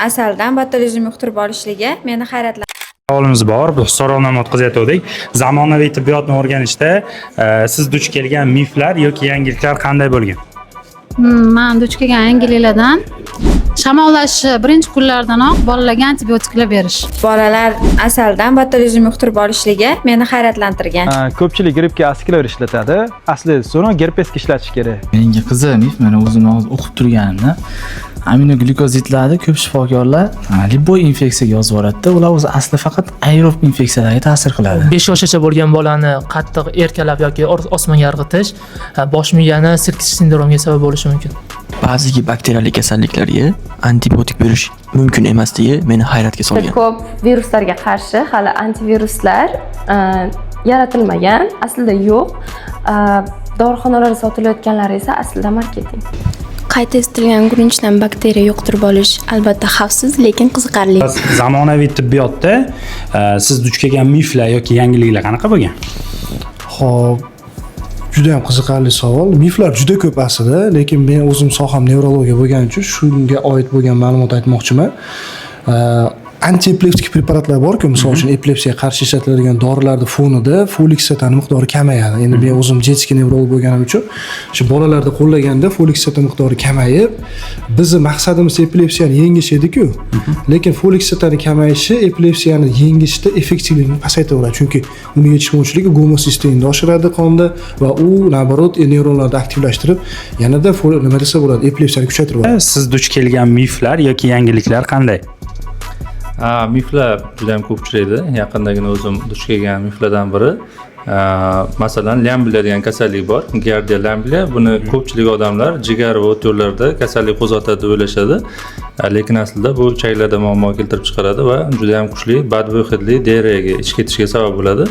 asaldan botulizm yuqtirib olishligi meni hayratlantirdi. Savolimiz bor. Bu so'rovnoma o'tkazayotgandik. Zamonaviy tibbiyotni o'rganishda siz duch kelgan miflar yoki yangiliklar qanday bo'lgan? Men duch kelgan yangiliklardan shamollashi birinchi kunlardanoq bolalarga antibiotiklar berish. Bolalar asaldan botulizm yuqtirib olishligi meni hayratlantirgan. Ko'pchilik grippga asklar ishlatadi. Aslida so'ng gerpesga ishlatish kerak. Menga qiziq, mana o'zim hozir o'qib turganimda aminoglikozidlarni ko'p shifokorlar liboy infeksiyaga yozib yuboradi-da. Ular o'zi asli faqat aerob infeksiyalarga ta'sir qiladi. 5 yoshgacha bo'lgan bolani qattiq erkalab yoki osmonga irg'itish bosh miyani silkitish sindromiga sabab bo'lishi mumkin. Ba'zi bakteriyali kasalliklarga antibiotik berish mumkin emasligi meni hayratga solgan. Ko'p viruslarga qarshi hali antiviruslar yaratilmagan, aslida yo'q. Dorixonalarda sotilayotganlari esa aslida marketing. Qayta istilgan guruchdan bakteriya yuqtirib olish albatta xavfsiz, lekin qiziqarli. Zamonaviy tibbiyotda siz duch kelgan miflar yoki yangiliklar qanaqa bo'lgan? Xo'p, juda ham qiziqarli savol. Miflar juda ko'p aslida, lekin men o'zim soham nevrologiya bo'lgani uchun shunga oid bo'lgan ma'lumot aytmoqchiman. Antiepileptik preparatlar bor-ku, misol uchun epilepsiyaga qarshi ishlatiladigan dorilarning fonida folik kislotani miqdori kamayadi. Endi men o'zim jetskiy nevrolog bo'lganim uchun shu bolalarda qo'llaganda folik kislota miqdori kamayib, bizning maqsadimiz epilepsiyani yengish edi-ku. Lekin folik kislotaning kamayishi epilepsiyani yengishda effektivlikni pasaytiradi. Chunki uni yetishmovchiligi gomosisteinni oshiradi qonda va u naborot neyronlarni aktivlashtirib, yanada nima desa bo'ladi, epilepsiyani kuchaytiradi. Siz duch kelgan miflar yoki yangiliklar qanday? Miflar juda ham ko'pchilikda. Yaqindagina o'zim duch kelgan miflardan biri. Masalan, Lambliya degan kasallik bor. Gardia Lambliya. Buni ko'pchilik odamlar jigar va o't yo'llarida kasallik qo'zg'atadi deb o'ylashadi. Lekin aslida bu ichaklarda muammo keltirib chiqaradi va juda ham kuchli badbo'y hidli diareyaga, ichib ketishiga sabab bo'ladi.